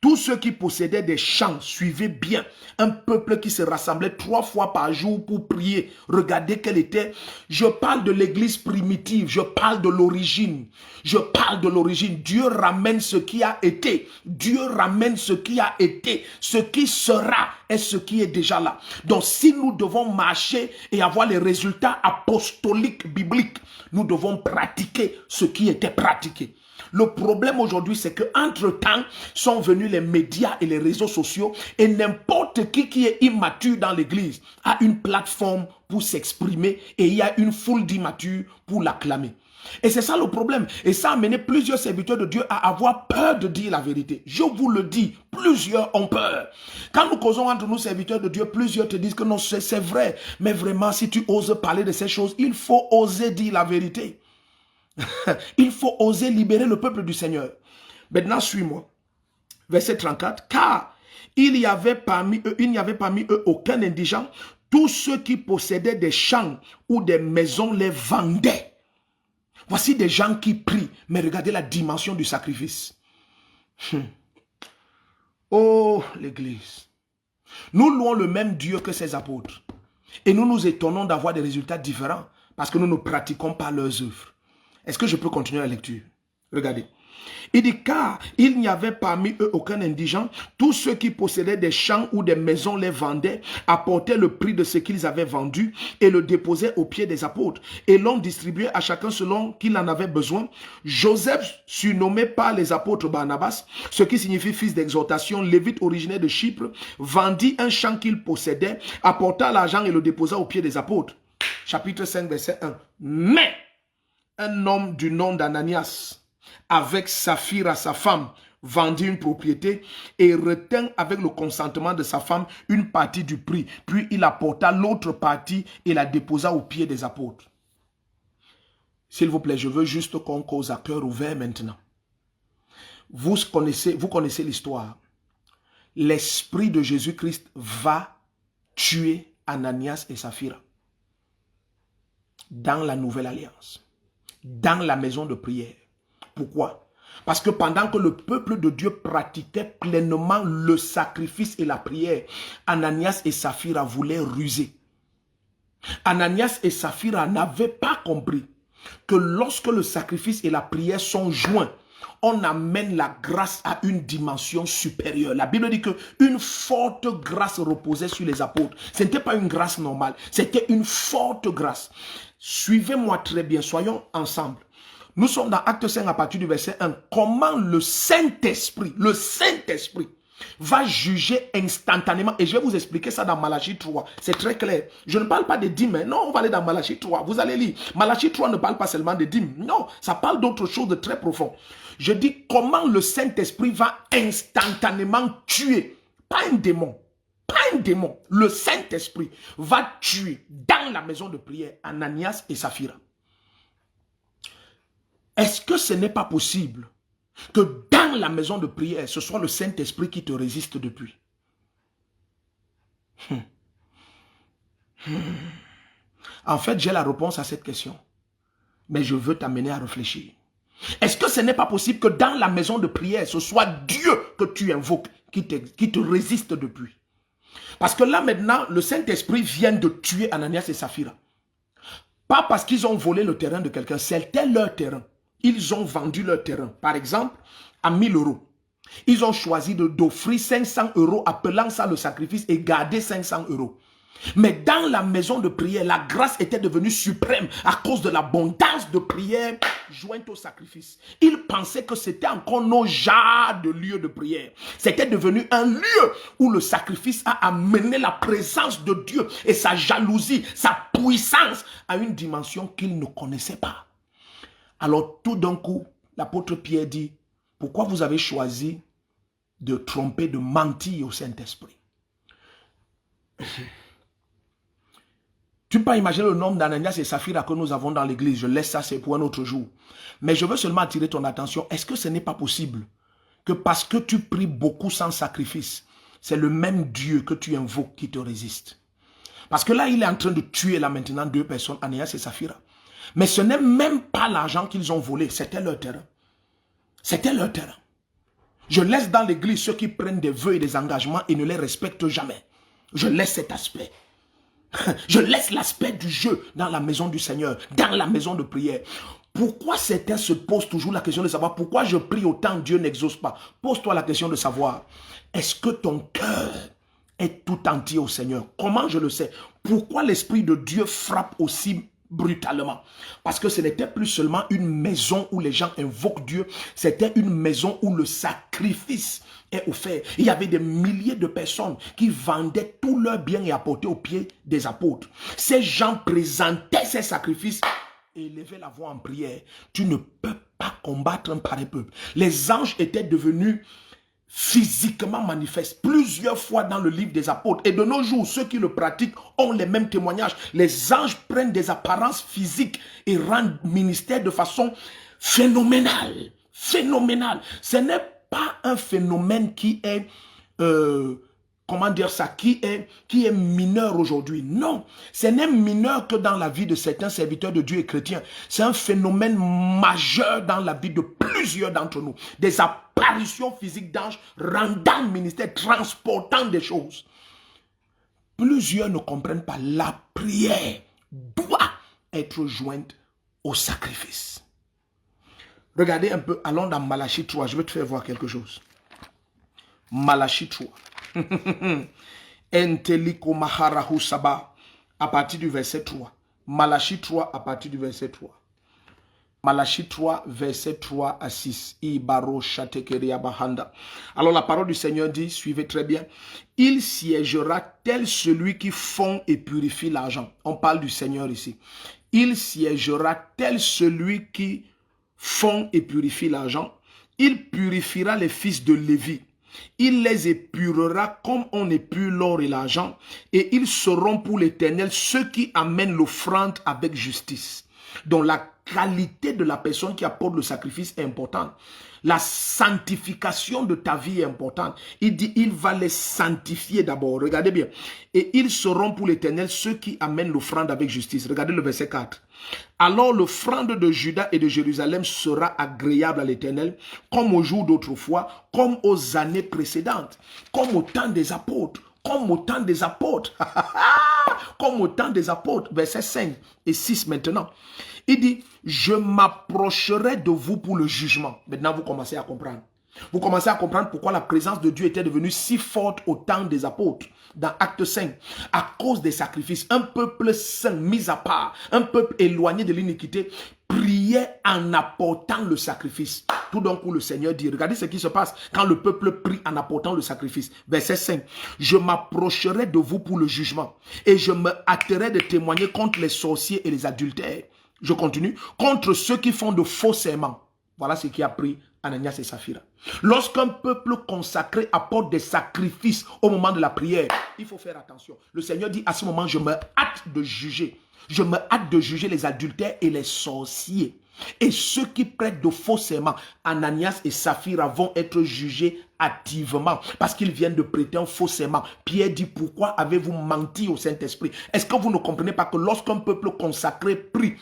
Speaker 1: Tous ceux qui possédaient des champs suivaient bien un peuple qui se rassemblait 3 fois par jour pour prier. Regardez quel était. Je parle de l'église primitive, je parle de l'origine. Je parle de l'origine. Dieu ramène ce qui a été. Dieu ramène ce qui a été. Ce qui sera est ce qui est déjà là. Donc si nous devons marcher et avoir les résultats apostoliques bibliques, nous devons pratiquer ce qui était pratiqué. Le problème aujourd'hui, c'est qu'entre-temps, sont venus les médias et les réseaux sociaux et n'importe qui est immature dans l'église a une plateforme pour s'exprimer et il y a une foule d'immatures pour l'acclamer. Et c'est ça le problème. Et ça a amené plusieurs serviteurs de Dieu à avoir peur de dire la vérité. Je vous le dis, plusieurs ont peur. Quand nous causons entre nous serviteurs de Dieu, plusieurs te disent que non, c'est vrai. Mais vraiment, si tu oses parler de ces choses, il faut oser dire la vérité. Il faut oser libérer le peuple du Seigneur. Maintenant, suis-moi. Verset 34. Car il n'y avait parmi eux aucun indigent. Tous ceux qui possédaient des champs ou des maisons les vendaient. Voici des gens qui prient. Mais regardez la dimension du sacrifice. Oh, l'église. Nous louons le même Dieu que ses apôtres. Et nous nous étonnons d'avoir des résultats différents parce que nous ne pratiquons pas leurs œuvres. Est-ce que je peux continuer la lecture? Regardez. Il dit, car il n'y avait parmi eux aucun indigent. Tous ceux qui possédaient des champs ou des maisons les vendaient, apportaient le prix de ce qu'ils avaient vendu et le déposaient aux pieds des apôtres. Et l'on distribuait à chacun selon qu'il en avait besoin. Joseph, surnommé par les apôtres Barnabas, ce qui signifie fils d'exhortation, lévite originaire de Chypre, vendit un champ qu'il possédait, apporta l'argent et le déposa aux pieds des apôtres. Chapitre 5, verset 1. Mais un homme du nom d'Ananias, avec Saphira, sa femme, vendit une propriété et retint avec le consentement de sa femme une partie du prix. Puis il apporta l'autre partie et la déposa aux pieds des apôtres. S'il vous plaît, je veux juste qu'on cause à cœur ouvert maintenant. Vous connaissez l'histoire. L'esprit de Jésus-Christ va tuer Ananias et Saphira dans la nouvelle alliance. Dans la maison de prière. Pourquoi? Parce que pendant que le peuple de Dieu pratiquait pleinement le sacrifice et la prière, Ananias et Saphira voulaient ruser. Ananias et Saphira n'avaient pas compris que lorsque le sacrifice et la prière sont joints, on amène la grâce à une dimension supérieure. La Bible dit qu'une forte grâce reposait sur les apôtres. Ce n'était pas une grâce normale, c'était une forte grâce. Suivez-moi très bien, soyons ensemble. Nous sommes dans Acte 5 à partir du verset 1. Comment le Saint-Esprit va juger instantanément. Et je vais vous expliquer ça dans Malachie 3. C'est très clair. Je ne parle pas des dîmes. Non, on va aller dans Malachie 3. Vous allez lire. Malachie 3 ne parle pas seulement des dîmes. Non, ça parle d'autre chose de très profond. Je dis comment le Saint-Esprit va instantanément tuer. Pas un démon. Pas un démon. Le Saint-Esprit va tuer dans la maison de prière Ananias et Saphira. Est-ce que ce n'est pas possible que dans la maison de prière, ce soit le Saint-Esprit qui te résiste depuis? En fait, j'ai la réponse à cette question. Mais je veux t'amener à réfléchir. Est-ce que ce n'est pas possible que dans la maison de prière, ce soit Dieu que tu invoques qui te résiste depuis? Parce que là maintenant, le Saint-Esprit vient de tuer Ananias et Saphira. Pas parce qu'ils ont volé le terrain de quelqu'un, c'était leur terrain. Ils ont vendu leur terrain, par exemple, à 1000 €. Ils ont choisi d'offrir 500 € appelant ça le sacrifice et garder 500 €. Mais dans la maison de prière, la grâce était devenue suprême à cause de l'abondance de prière jointe au sacrifice. Ils pensaient que c'était encore nos genres de lieux de prière. C'était devenu un lieu où le sacrifice a amené la présence de Dieu et sa jalousie, sa puissance à une dimension qu'ils ne connaissaient pas. Alors tout d'un coup, l'apôtre Pierre dit, pourquoi vous avez choisi de tromper, de mentir au Saint-Esprit? Tu peux pas imaginer le nombre d'Ananias et Saphira que nous avons dans l'église. Je laisse ça, c'est pour un autre jour. Mais je veux seulement attirer ton attention. Est-ce que ce n'est pas possible que parce que tu pries beaucoup sans sacrifice, c'est le même Dieu que tu invoques qui te résiste. Parce que là, il est en train de tuer là maintenant 2 personnes, Ananias et Saphira. Mais ce n'est même pas l'argent qu'ils ont volé, c'était leur terrain. C'était leur terrain. Je laisse dans l'église ceux qui prennent des vœux et des engagements et ne les respectent jamais. Je laisse cet aspect. Je laisse l'aspect du jeu dans la maison du Seigneur, dans la maison de prière. Pourquoi certains se posent toujours la question de savoir pourquoi je prie autant, Dieu n'exauce pas? Pose-toi la question de savoir, est-ce que ton cœur est tout entier au Seigneur? Comment je le sais? Pourquoi l'Esprit de Dieu frappe aussi brutalement? Parce que ce n'était plus seulement une maison où les gens invoquent Dieu, c'était une maison où le sacrifice est offert. Il y avait des milliers de personnes qui vendaient tous leurs biens et apportaient aux pieds des apôtres. Ces gens présentaient ces sacrifices et élevaient la voix en prière. Tu ne peux pas combattre un pareil peuple. Les anges étaient devenus physiquement manifestes plusieurs fois dans le livre des apôtres. Et de nos jours, ceux qui le pratiquent ont les mêmes témoignages. Les anges prennent des apparences physiques et rendent ministère de façon phénoménale. Phénoménale. Ce n'est pas un phénomène qui est... comment dire ça, qui est mineur aujourd'hui. Non, ce n'est mineur que dans la vie de certains serviteurs de Dieu et chrétiens. C'est un phénomène majeur dans la vie de plusieurs d'entre nous. Des apparitions physiques d'anges rendant le ministère, transportant des choses. Plusieurs ne comprennent pas. La prière doit être jointe au sacrifice. Regardez un peu, allons dans Malachie 3, je vais te faire voir quelque chose. Malachie 3. Enteliko maharahu saba, à partir du verset 3. Malachie 3 à partir du verset 3. Malachie 3 verset 3 à 6. Ibaro shatekeria bahanda. Alors la parole du Seigneur dit, suivez très bien, il siégera tel celui qui fond et purifie l'argent. On parle du Seigneur ici. Il siégera tel celui qui fond et purifie l'argent. Il purifiera les fils de Lévi. Il les épurera comme on épure l'or et l'argent, et ils seront pour l'Éternel ceux qui amènent l'offrande avec justice. Donc la qualité de la personne qui apporte le sacrifice est importante. La sanctification de ta vie est importante. Il dit, il va les sanctifier d'abord. Regardez bien. Et ils seront pour l'Éternel ceux qui amènent l'offrande avec justice. Regardez le verset 4. Alors l'offrande de Juda et de Jérusalem sera agréable à l'Éternel, comme au jour d'autrefois, comme aux années précédentes, comme au temps des apôtres, comme au temps des apôtres. Comme au temps des apôtres. Verset 5 et 6 maintenant. Il dit, je m'approcherai de vous pour le jugement. Maintenant, vous commencez à comprendre. Vous commencez à comprendre pourquoi la présence de Dieu était devenue si forte au temps des apôtres. Dans Acte 5, à cause des sacrifices, un peuple saint, mis à part, un peuple éloigné de l'iniquité, priait en apportant le sacrifice. Tout d'un coup, le Seigneur dit, regardez ce qui se passe quand le peuple prie en apportant le sacrifice. Verset 5, je m'approcherai de vous pour le jugement et je me hâterai de témoigner contre les sorciers et les adultères. Je continue, contre ceux qui font de faux serments. Voilà ce qui a pris Ananias et Saphira. Lorsqu'un peuple consacré apporte des sacrifices au moment de la prière, il faut faire attention. Le Seigneur dit, à ce moment, je me hâte de juger. Je me hâte de juger les adultères et les sorciers. Et ceux qui prêtent de faux serments, Ananias et Saphira vont être jugés hâtivement parce qu'ils viennent de prêter un faux serment. Pierre dit, pourquoi avez-vous menti au Saint-Esprit? Est-ce que vous ne comprenez pas que lorsqu'un peuple consacré prie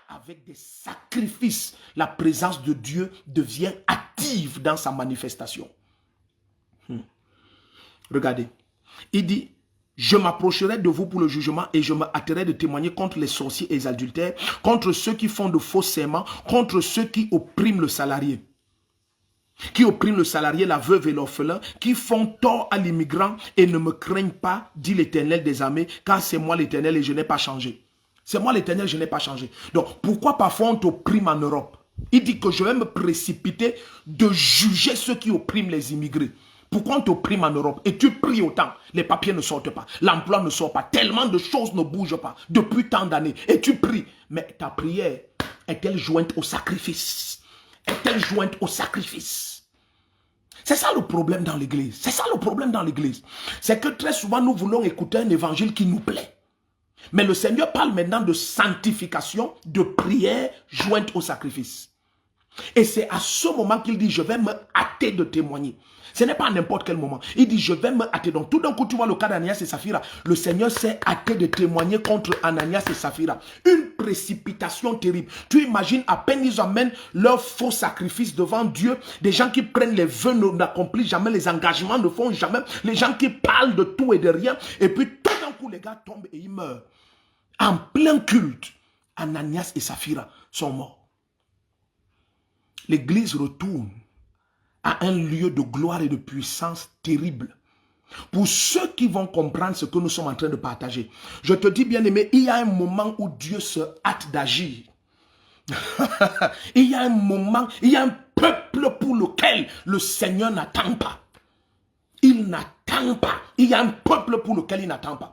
Speaker 1: avec des sacrifices, la présence de Dieu devient active dans sa manifestation? Regardez, il dit, je m'approcherai de vous pour le jugement et je me hâterai de témoigner contre les sorciers et les adultères, contre ceux qui font de faux serments, contre ceux qui oppriment le salarié. Qui oppriment le salarié, la veuve et l'orphelin, qui font tort à l'immigrant et ne me craignent pas, dit l'Éternel des armées, car c'est moi l'Éternel et je n'ai pas changé. C'est moi l'Éternel, je n'ai pas changé. Donc, pourquoi parfois on t'opprime en Europe? Il dit que je vais me précipiter de juger ceux qui oppriment les immigrés. Pourquoi on t'opprime en Europe? Et tu pries autant. Les papiers ne sortent pas. L'emploi ne sort pas. Tellement de choses ne bougent pas depuis tant d'années. Et tu pries. Mais ta prière est-elle jointe au sacrifice? Est-elle jointe au sacrifice? C'est ça le problème dans l'église. C'est ça le problème dans l'église. C'est que très souvent nous voulons écouter un évangile qui nous plaît. Mais le Seigneur parle maintenant de sanctification, de prière jointe au sacrifice. Et c'est à ce moment qu'il dit, je vais me hâter de témoigner. Ce n'est pas à n'importe quel moment. Il dit, je vais me hâter. Donc tout d'un coup, tu vois le cas d'Ananias et Saphira. Le Seigneur s'est hâté de témoigner contre Ananias et Saphira. Une précipitation terrible. Tu imagines, à peine ils amènent leur faux sacrifice devant Dieu. Des gens qui prennent les vœux, n'accomplissent jamais, les engagements ne font jamais. Les gens qui parlent de tout et de rien. Et puis tout d'un coup, les gars tombent et ils meurent. En plein culte, Ananias et Saphira sont morts. L'église retourne à un lieu de gloire et de puissance terrible. Pour ceux qui vont comprendre ce que nous sommes en train de partager, je te dis bien aimé, il y a un moment où Dieu se hâte d'agir. Il y a un moment, il y a un peuple pour lequel le Seigneur n'attend pas. Il n'attend pas. Il y a un peuple pour lequel il n'attend pas.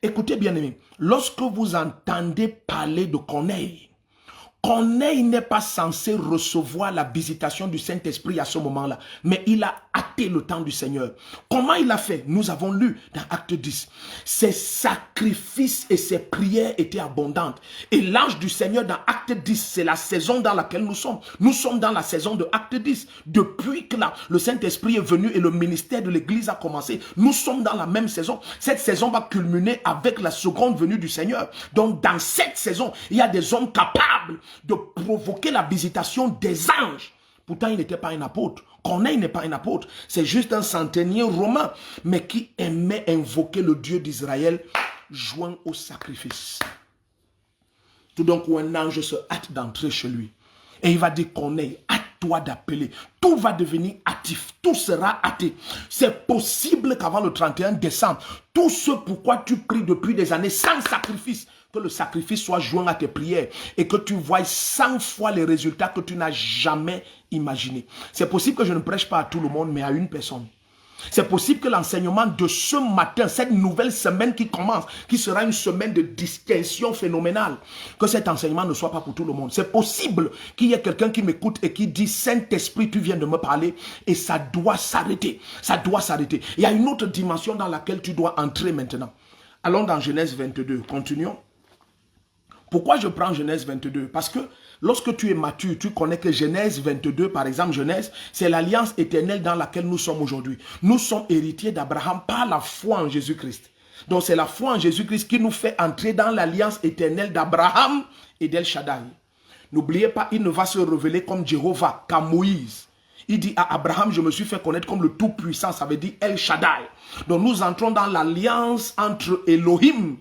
Speaker 1: Écoutez bien aimé, lorsque vous entendez parler de Corneille, Corneille n'est pas censé recevoir la visitation du Saint-Esprit à ce moment-là, mais il a hâté le temps du Seigneur. Comment il a fait? Nous avons lu dans Acte 10. Ses sacrifices et ses prières étaient abondantes. Et l'ange du Seigneur dans Acte 10, c'est la saison dans laquelle nous sommes. Nous sommes dans la saison de Acte 10. Depuis que là, le Saint-Esprit est venu et le ministère de l'Église a commencé, nous sommes dans la même saison. Cette saison va culminer avec la seconde venue du Seigneur. Donc dans cette saison, il y a des hommes capables de provoquer la visitation des anges. Pourtant, il n'était pas un apôtre. Corneille n'est pas un apôtre. C'est juste un centenier romain, mais qui aimait invoquer le Dieu d'Israël, joint au sacrifice. Tout d'un coup, un ange se hâte d'entrer chez lui. Et il va dire, Corneille, hâte-toi d'appeler. Tout va devenir hâtif. Tout sera hâté. C'est possible qu'avant le 31 décembre, tout ce pourquoi tu pries depuis des années sans sacrifice, que le sacrifice soit joint à tes prières et que tu voies 100 fois les résultats que tu n'as jamais imaginés. C'est possible que je ne prêche pas à tout le monde, mais à une personne. C'est possible que l'enseignement de ce matin, cette nouvelle semaine qui commence, qui sera une semaine de distinction phénoménale, que cet enseignement ne soit pas pour tout le monde. C'est possible qu'il y ait quelqu'un qui m'écoute et qui dit, Saint-Esprit, tu viens de me parler et ça doit s'arrêter. Ça doit s'arrêter. Il y a une autre dimension dans laquelle tu dois entrer maintenant. Allons dans Genèse 22. Continuons. Pourquoi je prends Genèse 22? Parce que lorsque tu es mature, tu connais que Genèse 22, par exemple, Genèse, c'est l'alliance éternelle dans laquelle nous sommes aujourd'hui. Nous sommes héritiers d'Abraham par la foi en Jésus-Christ. Donc c'est la foi en Jésus-Christ qui nous fait entrer dans l'alliance éternelle d'Abraham et d'El Shaddai. N'oubliez pas, il ne va se révéler comme Jéhovah, qu'à Moïse. Il dit à Abraham, je me suis fait connaître comme le Tout-Puissant, ça veut dire El Shaddai. Donc nous entrons dans l'alliance entre Elohim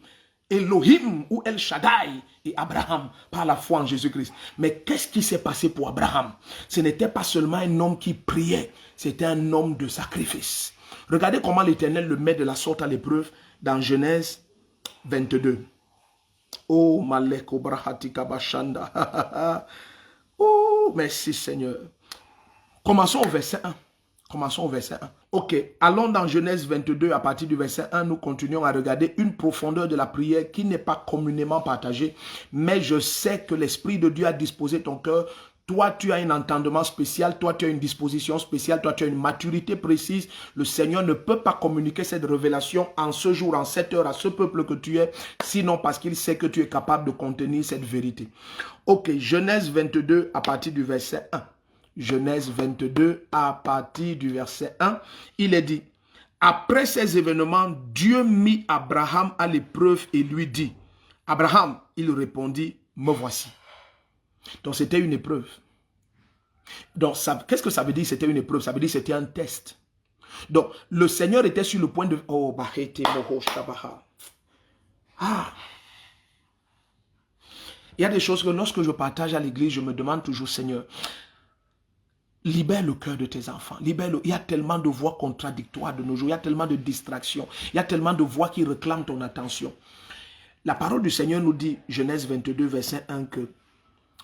Speaker 1: ou El Shaddai et Abraham par la foi en Jésus-Christ. Mais qu'est-ce qui s'est passé pour Abraham? Ce n'était pas seulement un homme qui priait, c'était un homme de sacrifice. Regardez comment l'Éternel le met de la sorte à l'épreuve dans Genèse 22. Oh, Malek Obrahatika Bashanda. Oh, merci Seigneur. Commençons au verset 1. Commençons au verset 1. Ok, allons dans Genèse 22, à partir du verset 1, nous continuons à regarder une profondeur de la prière qui n'est pas communément partagée, mais je sais que l'Esprit de Dieu a disposé ton cœur. Toi, tu as un entendement spécial, toi, tu as une disposition spéciale, toi, tu as une maturité précise. Le Seigneur ne peut pas communiquer cette révélation en ce jour, en cette heure, à ce peuple que tu es, sinon parce qu'il sait que tu es capable de contenir cette vérité. Ok, Genèse 22, à partir du verset 1. Genèse 22 à partir du verset 1, il est dit, après ces événements, Dieu mit Abraham à l'épreuve et lui dit, Abraham, il répondit, me voici. Donc c'était une épreuve. Donc qu'est-ce que ça veut dire c'était une épreuve? Ça veut dire c'était un test. Donc le Seigneur était sur le point de... Oh, il y a des choses que lorsque je partage à l'église, je me demande toujours, Seigneur, libère le cœur de tes enfants. Libère-le. Il y a tellement de voix contradictoires de nos jours. Il y a tellement de distractions. Il y a tellement de voix qui réclament ton attention. La parole du Seigneur nous dit, Genèse 22, verset 1, que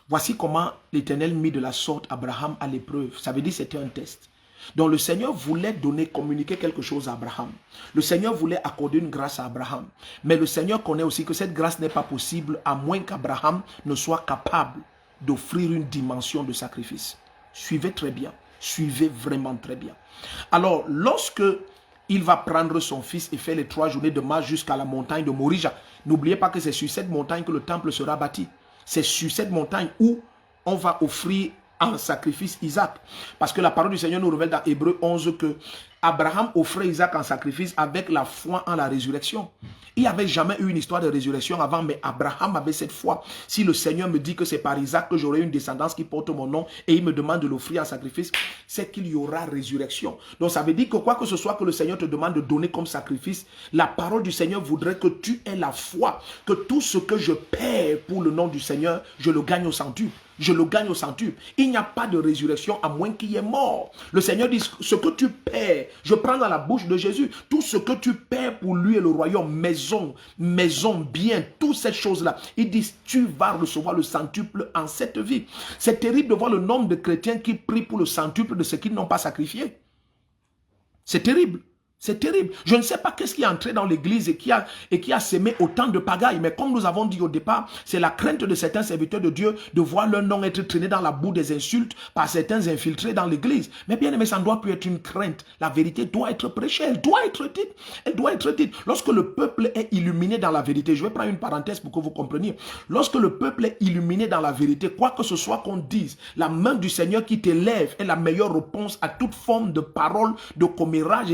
Speaker 1: voici comment l'Éternel mit de la sorte Abraham à l'épreuve. Ça veut dire que c'était un test. Donc le Seigneur voulait communiquer quelque chose à Abraham. Le Seigneur voulait accorder une grâce à Abraham. Mais le Seigneur connaît aussi que cette grâce n'est pas possible à moins qu'Abraham ne soit capable d'offrir une dimension de sacrifice. Suivez très bien. Suivez vraiment très bien. Alors, lorsque il va prendre son fils et faire les 3 journées de marche jusqu'à la montagne de Morija, n'oubliez pas que c'est sur cette montagne que le temple sera bâti. C'est sur cette montagne où on va offrir en sacrifice Isaac. Parce que la parole du Seigneur nous révèle dans Hébreux 11 que Abraham offrait Isaac en sacrifice avec la foi en la résurrection. Il n'y avait jamais eu une histoire de résurrection avant, mais Abraham avait cette foi. Si le Seigneur me dit que c'est par Isaac que j'aurai une descendance qui porte mon nom et il me demande de l'offrir en sacrifice, c'est qu'il y aura résurrection. Donc ça veut dire que quoi que ce soit que le Seigneur te demande de donner comme sacrifice, la parole du Seigneur voudrait que tu aies la foi, que tout ce que je perds pour le nom du Seigneur, je le gagne au centuple. Je le gagne au centuple. Il n'y a pas de résurrection à moins qu'il y ait mort. Le Seigneur dit, ce que tu perds, je prends dans la bouche de Jésus, tout ce que tu perds pour lui et le royaume, maison, bien, toutes ces choses-là, il dit, tu vas recevoir le centuple en cette vie. C'est terrible de voir le nombre de chrétiens qui prient pour le centuple de ce qu'ils n'ont pas sacrifié. C'est terrible. C'est terrible. Je ne sais pas qu'est-ce qui est entré dans l'église et qui a sémé autant de pagaille. Mais comme nous avons dit au départ, c'est la crainte de certains serviteurs de Dieu de voir leur nom être traîné dans la boue des insultes par certains infiltrés dans l'église. Mais bien aimé, ça ne doit plus être une crainte. La vérité doit être prêchée. Elle doit être dite. Elle doit être dite. Lorsque le peuple est illuminé dans la vérité, je vais prendre une parenthèse pour que vous compreniez. Lorsque le peuple est illuminé dans la vérité, quoi que ce soit qu'on dise, la main du Seigneur qui t'élève est la meilleure réponse à toute forme de parole, de commérage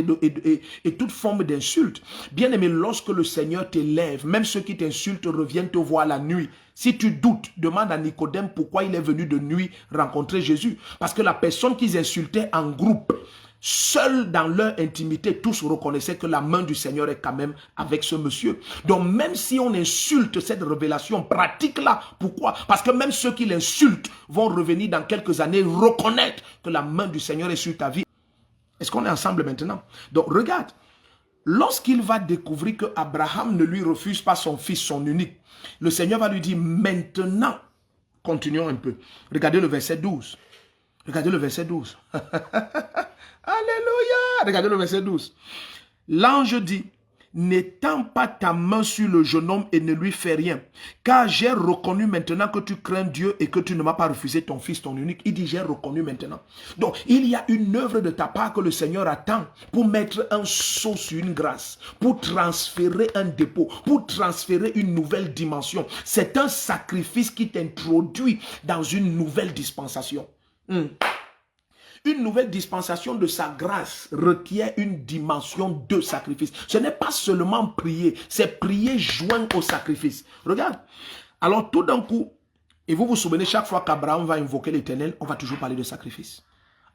Speaker 1: et toute forme d'insulte. Bien aimé, lorsque le Seigneur t'élève, même ceux qui t'insultent reviennent te voir la nuit. Si tu doutes, demande à Nicodème pourquoi il est venu de nuit rencontrer Jésus. Parce que la personne qu'ils insultaient en groupe, seuls dans leur intimité, tous reconnaissaient que la main du Seigneur est quand même avec ce monsieur. Donc même si on insulte cette révélation, pratique-la. Pourquoi? Parce que même ceux qui l'insultent vont revenir dans quelques années reconnaître que la main du Seigneur est sur ta vie. Est-ce qu'on est ensemble maintenant? Donc regarde, lorsqu'il va découvrir que Abraham ne lui refuse pas son fils, son unique, le Seigneur va lui dire maintenant, continuons un peu. Regardez le verset 12. Regardez le verset 12. Alléluia. Regardez le verset 12. L'ange dit, n'étends pas ta main sur le jeune homme et ne lui fais rien. Car j'ai reconnu maintenant que tu crains Dieu et que tu ne m'as pas refusé ton fils, ton unique. Il dit, j'ai reconnu maintenant. Donc, il y a une œuvre de ta part que le Seigneur attend pour mettre un sceau sur une grâce, pour transférer un dépôt, pour transférer une nouvelle dimension. C'est un sacrifice qui t'introduit dans une nouvelle dispensation. Une nouvelle dispensation de sa grâce requiert une dimension de sacrifice. Ce n'est pas seulement prier, c'est prier joint au sacrifice. Regarde. Alors tout d'un coup, et vous vous souvenez, chaque fois qu'Abraham va invoquer l'Éternel, on va toujours parler de sacrifice.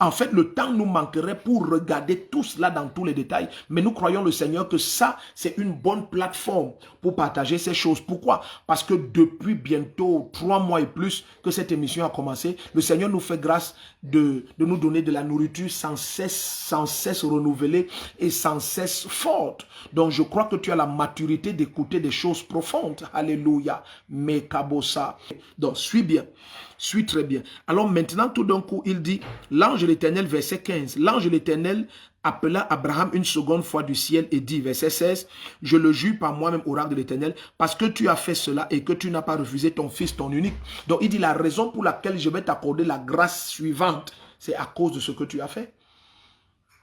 Speaker 1: En fait, le temps nous manquerait pour regarder tout cela dans tous les détails. Mais nous croyons le Seigneur que ça, c'est une bonne plateforme pour partager ces choses. Pourquoi? Parce que depuis bientôt 3 mois et plus que cette émission a commencé, le Seigneur nous fait grâce de nous donner de la nourriture sans cesse renouvelée et sans cesse forte. Donc, je crois que tu as la maturité d'écouter des choses profondes. Alléluia. Mekabosa. Donc, suis bien. Suis très bien. Alors maintenant, tout d'un coup, il dit, l'ange de l'Éternel, verset 15, l'ange de l'Éternel appela Abraham une seconde fois du ciel et dit, verset 16, je le jure par moi-même, oracle de l'Éternel, parce que tu as fait cela et que tu n'as pas refusé ton fils, ton unique. Donc il dit, la raison pour laquelle je vais t'accorder la grâce suivante, c'est à cause de ce que tu as fait.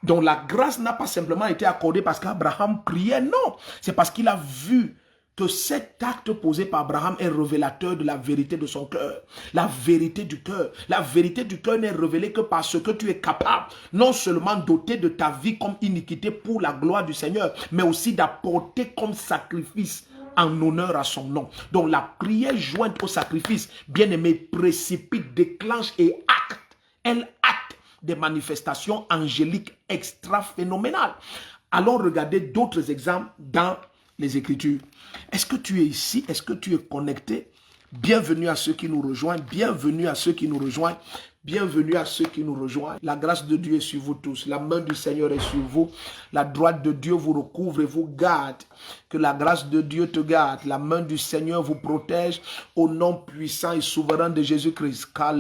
Speaker 1: Donc la grâce n'a pas simplement été accordée parce qu'Abraham priait, non, c'est parce qu'il a vu que cet acte posé par Abraham est révélateur de la vérité de son cœur. La vérité du cœur. La vérité du cœur n'est révélée que parce que tu es capable, non seulement doté de ta vie comme iniquité pour la gloire du Seigneur, mais aussi d'apporter comme sacrifice en honneur à son nom. Donc la prière jointe au sacrifice, bien aimé, précipite, déclenche et acte. Elle acte des manifestations angéliques extra-phénoménales. Allons regarder d'autres exemples dans les Écritures. Est-ce que tu es ici? Est-ce que tu es connecté? Bienvenue à ceux qui nous rejoignent. Bienvenue à ceux qui nous rejoignent. Bienvenue à ceux qui nous rejoignent. La grâce de Dieu est sur vous tous. La main du Seigneur est sur vous. La droite de Dieu vous recouvre et vous garde. Que la grâce de Dieu te garde. La main du Seigneur vous protège au nom puissant et souverain de Jésus-Christ. Père,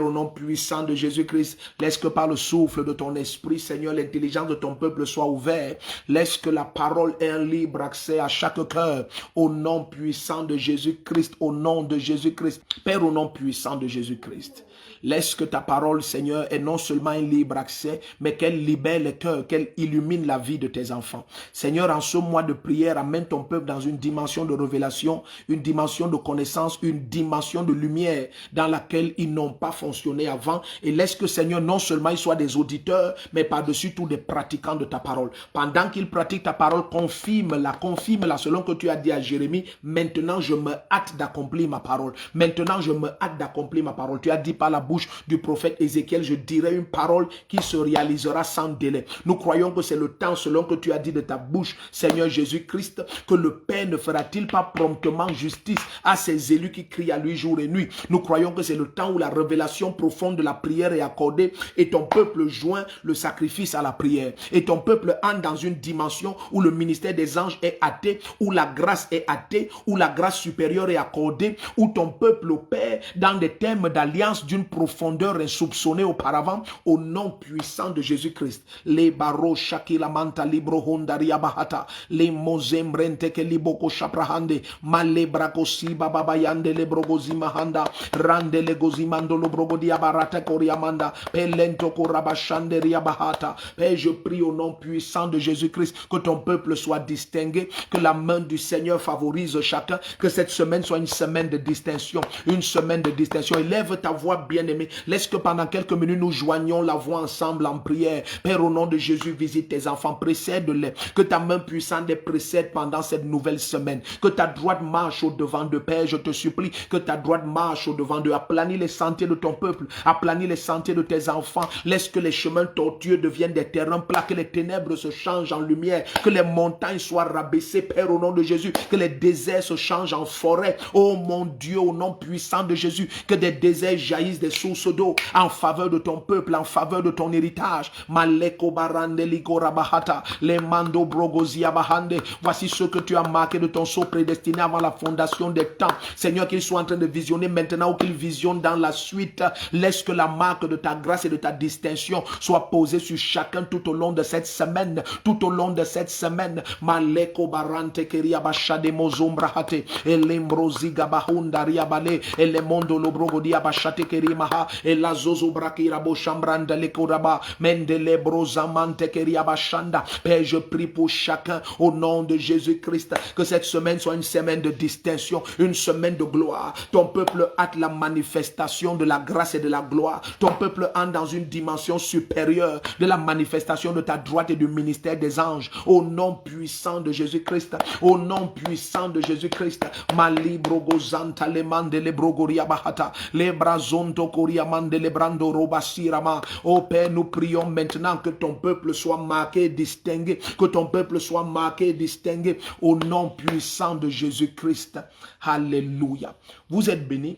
Speaker 1: au nom puissant de Jésus-Christ, laisse que par le souffle de ton esprit, Seigneur, l'intelligence de ton peuple soit ouverte. Laisse que la parole ait un libre accès à chaque cœur. Au nom puissant de Jésus-Christ, au nom de Jésus-Christ. Père, au nom puissant de Jésus-Christ. Laisse que ta parole, Seigneur, ait non seulement un libre accès, mais qu'elle libère les cœurs, qu'elle illumine la vie de tes enfants. Seigneur, en ce mois de prière, amène ton peuple dans une dimension de révélation, une dimension de connaissance, une dimension de lumière dans laquelle ils n'ont pas fonctionné avant. Et laisse que, Seigneur, non seulement ils soient des auditeurs, mais par-dessus tout des pratiquants de ta parole. Pendant qu'ils pratiquent ta parole, confirme-la selon que tu as dit à Jérémie. Maintenant, je me hâte d'accomplir ma parole. Maintenant, je me hâte d'accomplir ma parole. Tu as dit par la bouche du prophète Ézéchiel, je dirai une parole qui se réalisera sans délai. Nous croyons que c'est le temps, selon que tu as dit de ta bouche, Seigneur Jésus-Christ, que le Père ne fera-t-il pas promptement justice à ses élus qui crient à lui jour et nuit. Nous croyons que c'est le temps où la révélation profonde de la prière est accordée et ton peuple joint le sacrifice à la prière. Et ton peuple entre dans une dimension où le ministère des anges est athée, où la grâce est athée, où la grâce supérieure est accordée, où ton peuple opère dans des termes d'alliance d'une profondeur insoupçonnée auparavant, au nom puissant de Jésus-Christ. Les barreaux shakila manta libro hondaria bahata, les mozembrente ke liboko shaprahande, male brakosi babayande le brogozi mahanda, rande le gozimando lo brogodi abarata koriamanda, pelento korabashanderia bahata. Père, je prie au nom puissant de Jésus-Christ que ton peuple soit distingué, que la main du Seigneur favorise chacun, que cette semaine soit une semaine de distinction, une semaine de distinction. Élève ta voix bien-aimée. Laisse que pendant quelques minutes nous joignions la voix ensemble en prière. Père, au nom de Jésus, visite tes enfants, précède-les. Que ta main puissante les précède pendant cette nouvelle semaine. Que ta droite marche au-devant de Père, je te supplie. Que ta droite marche au-devant d'eux. Aplanis les sentiers de ton peuple. Aplanis les sentiers de tes enfants. Laisse que les chemins tortueux deviennent des terrains plats. Que les ténèbres se changent en lumière. Que les montagnes soient rabaissées, Père, au nom de Jésus. Que les déserts se changent en forêt. Oh mon Dieu, au nom puissant de Jésus. Que des déserts jaillissent des sources d'eau en faveur de ton peuple, en faveur de ton héritage. Maleko barande liko rabahata, les mando brogozia bahande. Voici ce que tu as marqué de ton sceau prédestiné avant la fondation des temps. Seigneur, qu'ils soient en train de visionner maintenant ou qu'ils visionnent dans la suite. Laisse que la marque de ta grâce et de ta distinction soit posée sur chacun tout au long de cette semaine. Tout au long de cette semaine. Maleko barante keria bashade mozombrahate, elembrozi gabahunda riabale, elemondo lobrogodi abashate kerimaha, elazozo brakira boshambranda lekoraba, mendele brozamante keria bashanda. Père, je prie pour chacun au nom de Jésus-Christ que cette semaine soit une semaine de distinction, une semaine de gloire. Ton peuple hâte la manifestation de la grâce et de la gloire. Ton peuple entre dans une dimension supérieure de la manifestation de ta droite et du ministère des anges. Au nom puissant de Jésus-Christ, au nom puissant de Jésus-Christ. Mali brogozanta le mande le brogoria bahata, le brazonto koria mande le brando robasirama. Oh Père, nous prions maintenant que ton peuple soit marqué, distingué, que ton peuple soit marqué, distingué au nom puissant de Jésus-Christ. Alléluia. Vous êtes bénis.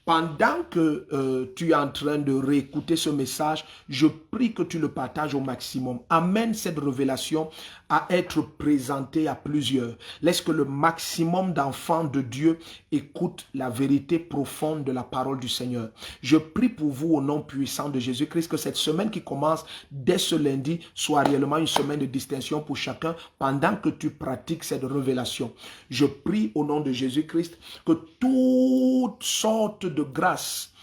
Speaker 1: Pendant que tu es en train de réécouter ce message, je prie que tu le partages au maximum. Amène cette révélation à être présentée à plusieurs. Laisse que le maximum d'enfants de Dieu écoutent la vérité profonde de la parole du Seigneur. Je prie pour vous au nom puissant de Jésus-Christ que cette semaine qui commence dès ce lundi soit réellement une semaine de distinction pour chacun pendant que tu pratiques cette révélation. Je prie au nom de Jésus-Christ que toutes sortes de grâce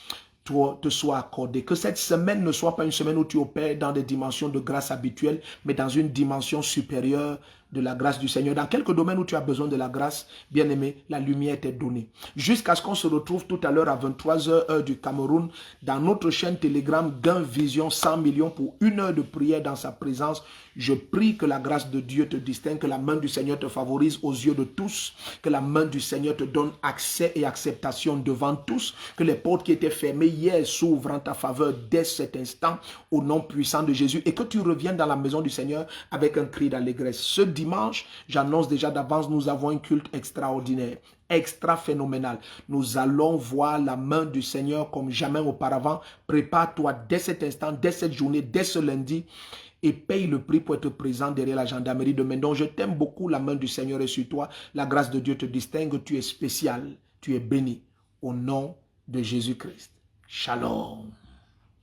Speaker 1: te soit accordé. Que cette semaine ne soit pas une semaine où tu opères dans des dimensions de grâce habituelles, mais dans une dimension supérieure de la grâce du Seigneur. Dans quelques domaines où tu as besoin de la grâce, bien-aimé, la lumière t'est donnée. Jusqu'à ce qu'on se retrouve tout à l'heure à 23h heure du Cameroun, dans notre chaîne Telegram, Gain Vision 100 millions pour 1 heure de prière dans sa présence. Je prie que la grâce de Dieu te distingue, que la main du Seigneur te favorise aux yeux de tous, que la main du Seigneur te donne accès et acceptation devant tous, que les portes qui étaient fermées hier s'ouvrent en ta faveur dès cet instant, au nom puissant de Jésus, et que tu reviennes dans la maison du Seigneur avec un cri d'allégresse. Ce dimanche, j'annonce déjà d'avance, nous avons un culte extraordinaire, extra phénoménal. Nous allons voir la main du Seigneur comme jamais auparavant. Prépare-toi dès cet instant, dès cette journée, dès ce lundi, et paye le prix pour être présent derrière la gendarmerie demain. Donc je t'aime beaucoup, la main du Seigneur est sur toi. La grâce de Dieu te distingue, tu es spécial, tu es béni. Au nom de Jésus-Christ. Shalom.